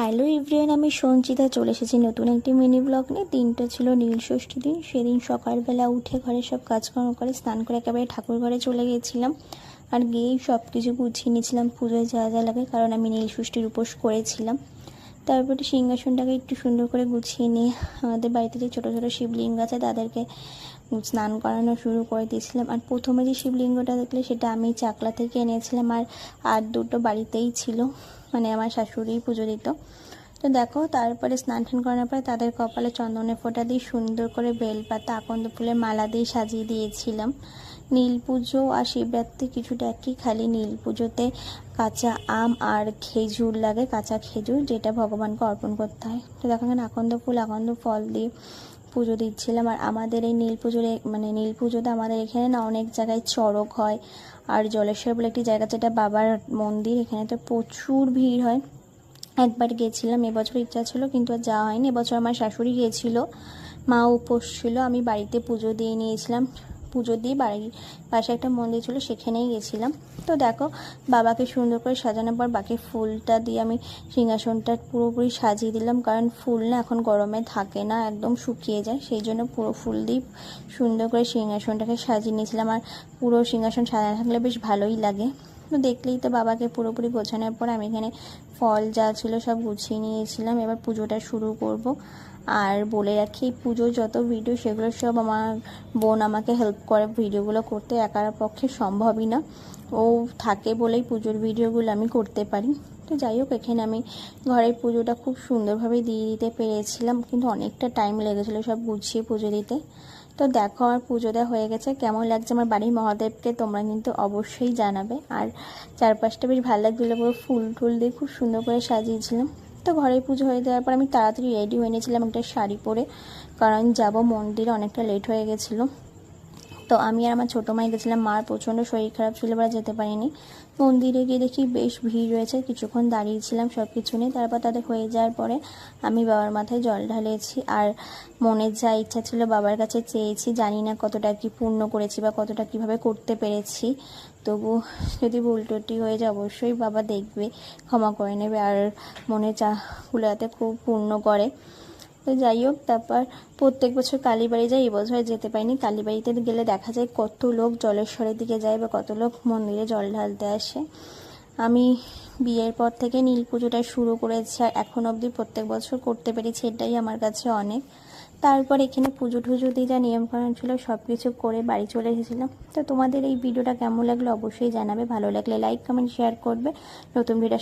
Hello everyone, আমি সঞ্চিতা চলে এসেছি নতুন একটি মিনি ব্লগ নিয়ে। দিনটা ছিল নীল ষষ্ঠী দিন। সেদিন সকালবেলা উঠে ঘরে সব কাজকর্ম করে স্নান করে একেবারে ঠাকুর ঘরে চলে গিয়েছিলাম। আর গিয়েই সব কিছু গুছিয়ে নিয়েছিলাম পুজোয় যা যা লাগে, কারণ আমি নীল ষষ্ঠীর উপোস করেছিলাম। তারপরে সিংহাসনটাকে একটু সুন্দর করে গুছিয়ে নিয়ে আমাদের বাড়িতে যে ছোটো ছোটো শিবলিঙ্গ আছে তাদেরকে স্নান করানো শুরু করে দিয়েছিলাম। আর প্রথমে যে শিবলিঙ্গটা দেখলে সেটা আমি চাকলা থেকে এনেছিলাম, আর দুটো বাড়িতেই ছিল, মানে আমার শাশুড়ি পুজো দিত। তো দেখো, তারপরে স্নান টান করানোর পরে তাদের কপালে চন্দনের ফোঁটা দিয়ে সুন্দর করে বেলপাতা আকন্দ ফুলের মালা দিয়ে সাজিয়ে দিয়েছিলাম। নীল পুজো আর শিবরাত্রি কিছুটা একই, খালি নীল পুজোতে কাঁচা আম আর খেজুর লাগে, কাঁচা খেজুর, যেটা ভগবানকে অর্পণ করতে হয়। তো দেখো এখানে আকন্দ ফুল আকন্দ ফল দিয়ে পুজো দিচ্ছিলাম। আর আমাদের এই নীল পুজোতে আমাদের এখানে না অনেক জায়গায় চড়ক হয়। আর জলেশ্বর বলে একটি জায়গা, যেটা বাবার মন্দির, এখানে তো প্রচুর ভিড় হয়। একবার গিয়েছিলাম, এবছর ইচ্ছা ছিল কিন্তু আর যাওয়া হয়নি। এবছর আমার শাশুড়ি গিয়েছিল, মা উপোস ছিল, আমি বাড়িতে পুজো দিয়ে নিয়েছিলাম। পুজো দিয়ে বাড়ির পাশে একটা মন্দির ছিল, সেখানেই গেছিলাম। তো দেখো, বাবাকে সুন্দর করে সাজানোর পর বাকি ফুলটা দিয়ে আমি সিংহাসনটা পুরোপুরি সাজিয়ে দিলাম, কারণ ফুল না এখন গরমে থাকে না, একদম শুকিয়ে যায়, সেই জন্য পুরো ফুল দিয়ে সুন্দর করে সিংহাসনটাকে সাজিয়ে নিয়েছিলাম। আর পুরো সিংহাসন সাজানো থাকলে বেশ ভালোই লাগে। তো দেখলেই তো, বাবাকে পুরোপুরি গোছানোর পর আমি এখানে ফল যা ছিল সব গুছিয়ে নিয়েছিলাম। এবার পুজোটা শুরু করব। আর বলে রাখি, পুজোর যত ভিডিও সেগুলো সব আমার বোন আমাকে হেল্প করে ভিডিওগুলো করতে, একার পক্ষে সম্ভবই না, ও থাকে বলেই পুজোর ভিডিওগুলো আমি করতে পারি। তো যাই হোক, এখানে আমি ঘরের পুজোটা খুব সুন্দরভাবে দিয়ে দিতে পেরেছিলাম, কিন্তু অনেকটা টাইম লেগেছিলো সব গুছিয়ে পুজো দিতে। তো দেখো, আমার পুজো দেওয়া হয়ে গেছে। কেমন লাগছে আমার বাড়ির মহাদেবকে তোমরা কিন্তু অবশ্যই জানাবে। আর চারপাশটা বেশ ভালো লাগছিলো, পুরো ফুল টুল দিয়ে খুব সুন্দর করে সাজিয়েছিলাম। তো ঘরে পুজো হয়ে যাওয়ার পর আমি তাড়াতাড়ি রেডি হয়ে নিয়েছিলাম একটা শাড়ি পরে, কারণ যাব মন্দিরে, অনেকটা লেট হয়ে গেছিলো। তো আমি আর আমার ছোটো মাই গেছিলাম, মার প্রচণ্ড শরীর খারাপ ছিল, বা যেতে পারিনি। মন্দিরে গিয়ে দেখি বেশ ভিড় রয়েছে, কিছুক্ষণ দাঁড়িয়েছিলাম সব কিছু নিয়ে। তারপর তাদের হয়ে যাওয়ার পরে আমি বাবার মাথায় জল ঢালেছি, আর মনের যা ইচ্ছা ছিল বাবার কাছে চেয়েছি। জানি না কতটা কি পূর্ণ করেছি বা কতটা কিভাবে করতে পেরেছি, তবু যদি ভুল ত্রুটি হয়ে যায় অবশ্যই বাবা দেখবে, ক্ষমা করে নেবে, আর মনের চাগুলো যাতে খুব পূর্ণ করে। তো যাই হোক, তারপর প্রত্যেক বছর কালীবাড়ি যাই, এবছর যেতে পারিনি। কালীবাড়িতে গেলে দেখা যায় কত লোক জলেশ্বরের দিকে যায় বা কত লোক মন্দিরে জল ঢালতে আসে। আমি বিয়ের পর থেকে নীল পুজোটা শুরু করেছি, আর এখন অবধি প্রত্যেক বছর করতে পেরেছি, এটাই আমার কাছে অনেক। তারপর এখানে পুজো টুজো দিয়ে যা নিয়মকানুন ছিল সব কিছু করে বাড়ি চলে এসেছিলাম। তো তোমাদের এই ভিডিওটা কেমন লাগলো অবশ্যই জানাবে, ভালো লাগলে লাইক কমেন্ট শেয়ার করবে। নতুন ভিডিও